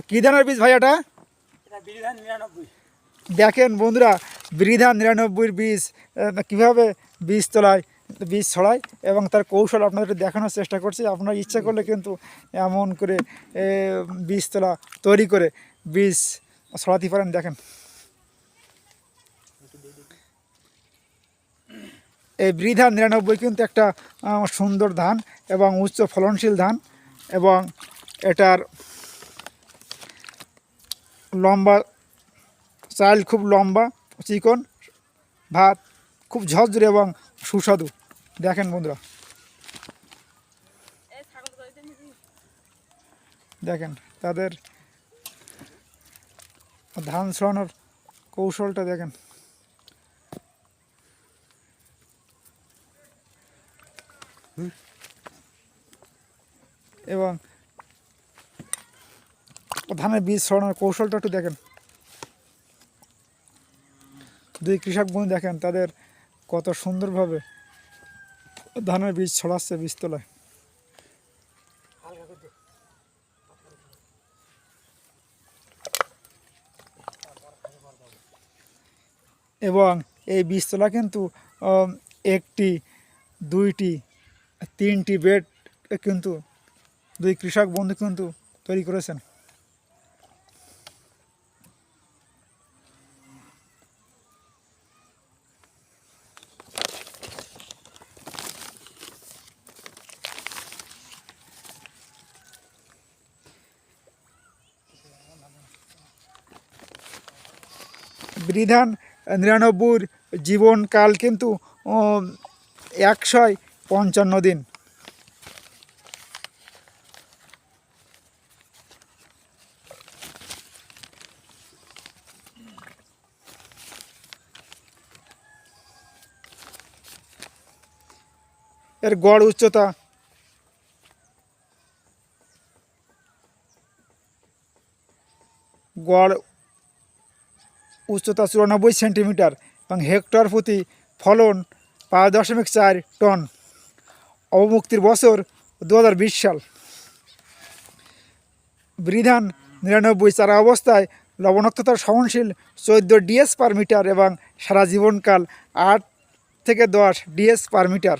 কি ধানের বীজ ভাই এটা? দেখেন বন্ধুরা, বিরিধান ৯৯ বীজ কীভাবে বীজ তোলায়, বীজ ছড়ায় এবং তার কৌশল আপনাদের দেখানোর চেষ্টা করছি। আপনারা ইচ্ছা করলে কিন্তু এমন করে বীজ তোলা তৈরি করে বীজ ছড়াতে পারেন। দেখেন এই বিরিধান ৯৯ কিন্তু একটা সুন্দর ধান এবং উচ্চ ফলনশীল ধান এবং এটার লম্বা চাল খুব লম্বা, চিকন, ভাত খুব ঝরঝরে এবং সুস্বাদু। দেখেন বন্ধুরা, দেখেন তাদের ধান ছড়ানোর কৌশলটা দেখেন। এবং ধানের বীজ ছড়ানোর কৌশলটা একটু দেখেন। দুই কৃষক বন্ধু দেখেন তাদের কত সুন্দরভাবে ধানের বীজ ছড়াচ্ছে বীজতলায়। এবং এই বীজতলা কিন্তু একটি, দুইটি, তিনটি বেড কিন্তু দুই কৃষক বন্ধু কিন্তু তৈরি করেছেন। বিরিধান ৯৯ জীবনকাল কিন্তু ১৫৫ দিন। এর গড় উচ্চতা উচ্চতা ৯৪ সেন্টিমিটার এবং হেক্টর প্রতি ফলন ৫.৪ টন। অবমুক্তির বছর ২০২০ সাল। বিরিধান ৯৯ চারা অবস্থায় লবণাক্ততার সহনশীল ১৪ ডিএস পার মিটার এবং সারা জীবনকাল ৮ থেকে ১০ ডিএস পার মিটার।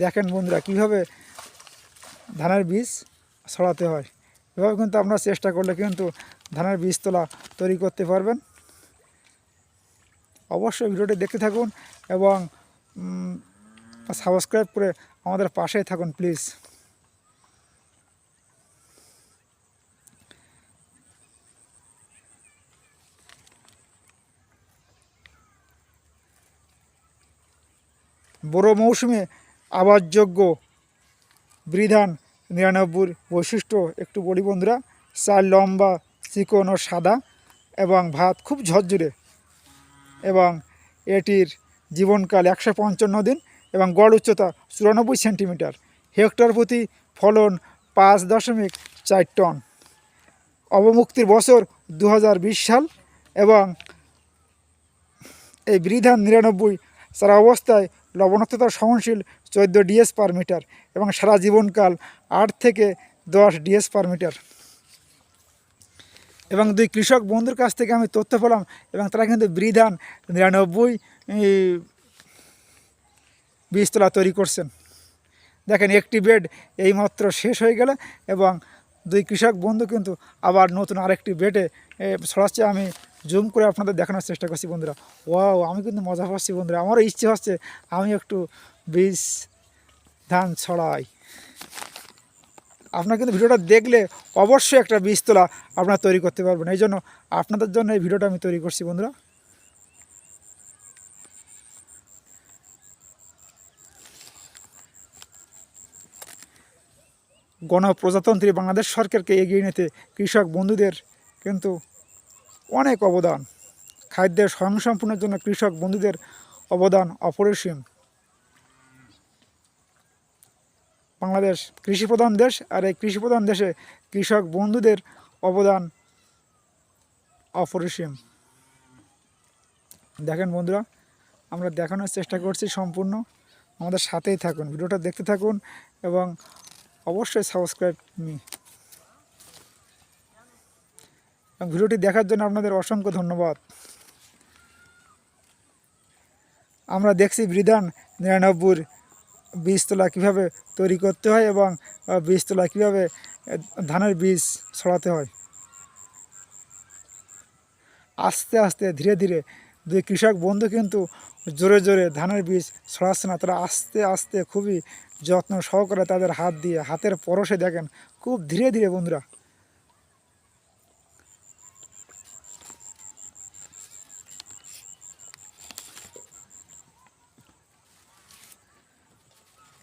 দেখেন বন্ধুরা কীভাবে ধানের বীজ ছড়াতে হয়। এভাবে কিন্তু আপনারা চেষ্টা করলে কিন্তু ধানের বীজ তোলা তৈরি করতে পারবেন। অবশ্যই ভিডিওটি দেখতে থাকুন এবং সাবস্ক্রাইব করে আমাদের পাশেই থাকুন প্লিজ। বড় মৌসুমে আবাসযোগ্য বিরিধান ৯৯ বৈশিষ্ট্য একটু বলি বন্ধুরা। চাল লম্বা, চিকন ও সাদা এবং ভাত খুব ঝরঝরে এবং এটির জীবনকাল ১৫৫ দিন এবং গড় উচ্চতা ৯৪ সেন্টিমিটার। হেক্টর প্রতি ফলন ৫.৪ টন। অবমুক্তির বছর ২০২০ সাল এবং এই বিরিধান ৯৯ চারা অবস্থায় লবণাক্ততার সহনশীল ১৪ ডিএস পার মিটার এবং সারা জীবনকাল ৮ থেকে ১০ ডিএস পার মিটার। এবং দুই কৃষক বন্ধুর কাছ থেকে আমি তথ্য পেলাম এবং তারা কিন্তু বিরিধান ৯৯ বীজতলা তৈরি করছেন। দেখেন একটি বেড এইমাত্র শেষ হয়ে গেল এবং দুই কৃষক বন্ধু কিন্তু আবার নতুন আরেকটি বেডে ছড়াচ্ছে। আমি জুম করে আপনাদের দেখানোর চেষ্টা করছি বন্ধুরা। ওয়াও, আমি কিন্তু মজা পাচ্ছি বন্ধুরা। আমারও ইচ্ছে হচ্ছে আমি একটু বীজ ধান ছড়াই। আপনারা কিন্তু ভিডিওটা দেখলে অবশ্যই একটা বীজতলা আপনারা তৈরি করতে পারবেন। এই জন্য আপনাদের জন্য এই ভিডিওটা আমি তৈরি করছি বন্ধুরা। গণপ্রজাতন্ত্রী বাংলাদেশ সরকারকে এগিয়ে নিতে কৃষক বন্ধুদের কিন্তু অনেক অবদান। খাদ্যের স্বয়ংসম্পূর্ণের জন্য কৃষক বন্ধুদের অবদান অপরিসীম। বাংলাদেশ কৃষিপ্রধান দেশ, আর এই কৃষিপ্রধান দেশে কৃষক বন্ধুদের অবদান অপরিসীম। দেখেন বন্ধুরা, আমরা দেখানোর চেষ্টা করছি সম্পূর্ণ আমাদের সাথেই থাকুন, ভিডিওটা দেখতে থাকুন এবং অবশ্যই সাবস্ক্রাইব মি। এবং ভিডিওটি দেখার জন্য আপনাদের অসংখ্য ধন্যবাদ। আমরা দেখছি বৃধান 99 বীজতলা কীভাবে তৈরি করতে হয় এবং বীজতলা কীভাবে ধানের বীজ ছড়াতে হয়। আস্তে আস্তে ধীরে ধীরে দুই কৃষক বন্ধু কিন্তু জোরে জোরে ধানের বীজ ছড়াচ্ছে না, তারা আস্তে আস্তে খুবই যত্ন সহকারে তাদের হাত দিয়ে হাতের পরশে দেখেন খুব ধীরে ধীরে বন্ধুরা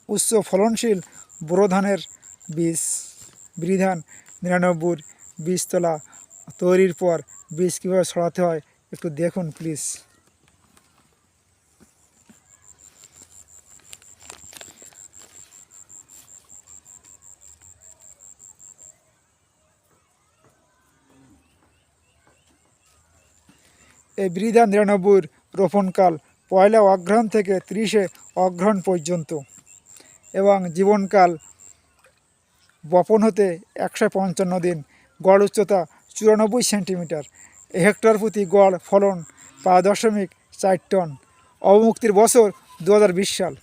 উচ্চ ফলনশীল বোরো ধানের বীজ বৃধান 99 বীজতলা তৈরির পর বীজ কীভাবে ছড়াতে হয় একটু দেখুন প্লিজ। এই বৃধান 99 রোপণকাল 1 অগ্রহায়ণ থেকে 30 অগ্রহায়ণ পর্যন্ত এবং জীবনকাল বপন হতে 155 দিন, গড় উচ্চতা 94 সেন্টিমিটার, হেক্টর প্রতি গড় ফলন 5.4 টন, অবমুক্তির বছর 2020 সাল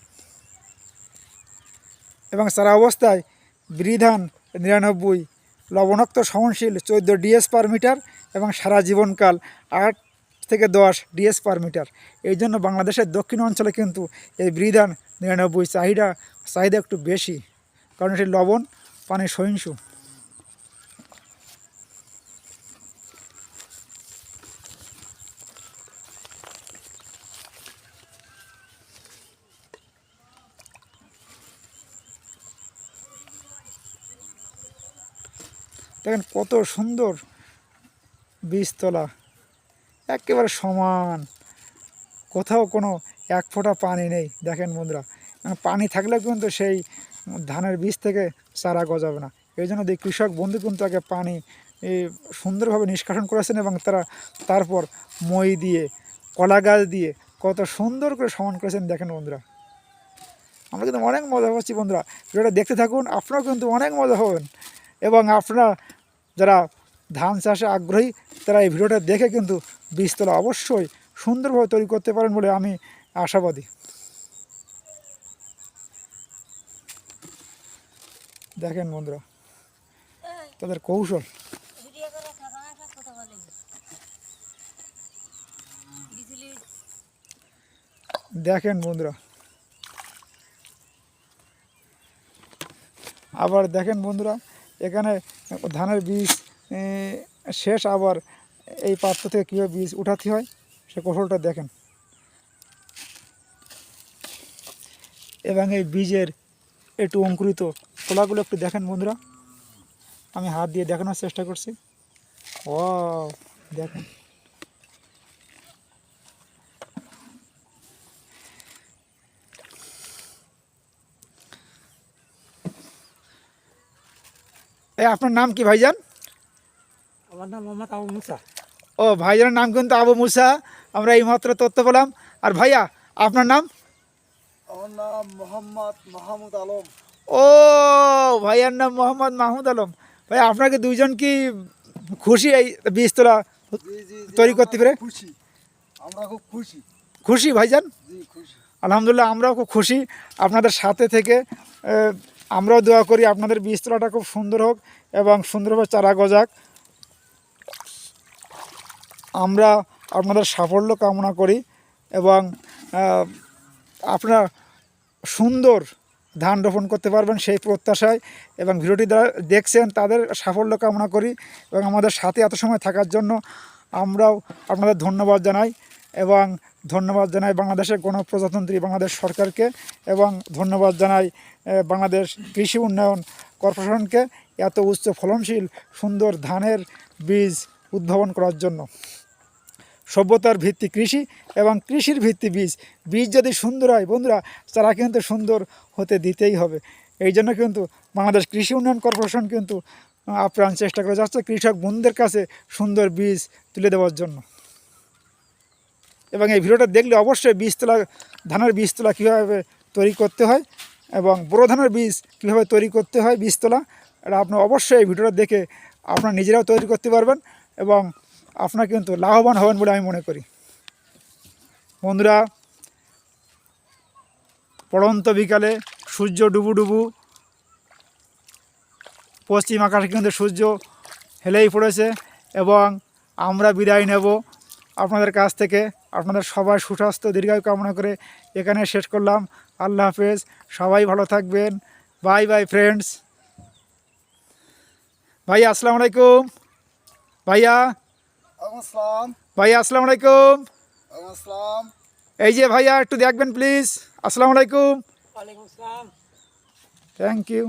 এবং চারা অবস্থায় বৃধান 99 লবণাক্ত সহনশীল 14 ডিএস পার মিটার এবং সারা জীবনকাল 8 থেকে 10 ডিএস পার মিটার। এই জন্য বাংলাদেশের দক্ষিণ অঞ্চলে কিন্তু এই বৃধান 99 চাহিদা একটু বেশি, কারণ এটি লবণ পানি সহিষ্ণু। দেখেন কত সুন্দর বীজতলা, একেবারে সমান, কোথাও কোনো এক ফোঁটা পানি নেই। দেখেন বন্ধুরা, পানি থাকলেও কিন্তু সেই ধানের বীজ থেকে চারা গজাবে না। এই জন্য কৃষক বন্ধু কিন্তু আগে পানি সুন্দরভাবে নিষ্কাশন করেছেন এবং তারপর মই দিয়ে কলা গাছ দিয়ে কত সুন্দর করে সমান করেছেন। দেখেন বন্ধুরা, আমরা কিন্তু অনেক মজা পাচ্ছি বন্ধুরা, ভিডিওটা দেখতে থাকুন, আপনারাও কিন্তু অনেক মজা হবেন। এবং আপনারা যারা ধান চাষে আগ্রহী তারা এই ভিডিওটা দেখে কিন্তু বীজতলা অবশ্যই সুন্দরভাবে তৈরি করতে পারেন বলে আমি আশাবাদী। দেখেন বন্ধুরা তাদের কৌশল, দেখেন বন্ধুরা। আবার দেখেন বন্ধুরা, এখানে ধানের বীজ শেষ, আবার এই পাত্র থেকে কীভাবে বীজ উঠাতে হয় সে কৌশলটা দেখেন। এবং এই বীজের একটু অঙ্কুরিত ফলাগুলো একটু দেখেন বন্ধুরা, আমি হাত দিয়ে দেখানোর চেষ্টা করছি। ও দেখেন, আপনার নাম কি ভাইজান? আমার নাম মোহাম্মদ আবু মুসা। ও ভাইজানের নাম কিন্তু আবু মুসা, আমরা এইমাত্র তথ্য পেলাম। আর ভাইয়া আপনার নাম? আমার নাম মোহাম্মদ মাহমুদ আলম। ও ভাইয়ার নাম মোহাম্মদ মাহমুদ আলম। ভাই আপনাকে দুইজন কি খুশি এই বীজতলা তৈরি করতে পেরে? খুশি, আমরা খুব খুশি। খুশি ভাইজান? জি খুশি। আলহামদুলিল্লাহ, আমরাও খুব খুশি আপনাদের সাথে থেকে। আমরাও দোয়া করি আপনাদের বীজতলাটা খুব সুন্দর হোক এবং সুন্দরভাবে চারা গজাক। আমরা আপনাদের সাফল্য কামনা করি এবং আপনারা সুন্দর ধান রোপণ করতে পারবেন সেই প্রত্যাশায় এবং ভিডিওটি যারা দেখছেন তাদের সাফল্য কামনা করি এবং আমাদের সাথে এত সময় থাকার জন্য আমরাও আপনাদের ধন্যবাদ জানাই এবং ধন্যবাদ জানাই বাংলাদেশের গণপ্রজাতন্ত্রী বাংলাদেশ সরকারকে এবং ধন্যবাদ জানাই বাংলাদেশ কৃষি উন্নয়ন কর্পোরেশনকে এত উচ্চ ফলনশীল সুন্দর ধানের বীজ উদ্ভাবন করার জন্য। সভ্যতার ভিত্তি কৃষি এবং কৃষির ভিত্তি বীজ। বীজ যদি সুন্দর হয় বন্ধুরা, চারা কিন্তু সুন্দর হতে দিতেই হবে। এই জন্য কিন্তু বাংলাদেশ কৃষি উন্নয়ন কর্পোরেশন কিন্তু আপ্রাণ চেষ্টা করে যাচ্ছে কৃষক বন্ধুদের কাছে সুন্দর বীজ তুলে দেওয়ার জন্য। এবং এই ভিডিওটা দেখলে অবশ্যই বীজতলা ধানের বীজতলা কীভাবে তৈরি করতে হয় এবং বোরো ধানের বীজ কীভাবে তৈরি করতে হয় বীজতলা, এটা আপনার অবশ্যই এই ভিডিওটা দেখে আপনারা নিজেরাও তৈরি করতে পারবেন এবং আপনারা কিন্তু লাভবান হবেন বলে আমি মনে করি। বন্ধুরা, পড়ন্ত বিকালে সূর্য ডুবু ডুবু, পশ্চিম আকাশে কিন্তু সূর্য হেলেই পড়েছে এবং আমরা বিদায় নেব আপনাদের কাছ থেকে। আপনাদের সবাই সুস্বাস্থ্য দীর্ঘায়ু কামনা করে এখানে শেষ করলাম। আল্লাহ হাফেজ, সবাই ভালো থাকবেন। Bye bye friends. ভাইয়া আসসালামু আলাইকুম। ভাইয়া আসসালাম। ভাইয়া আসসালামু আলাইকুম। আসসালাম। এই যে ভাইয়া একটু দেখবেন প্লিজ। আসসালামু আলাইকুম। ওয়ালাইকুম আসসালাম। Thank you.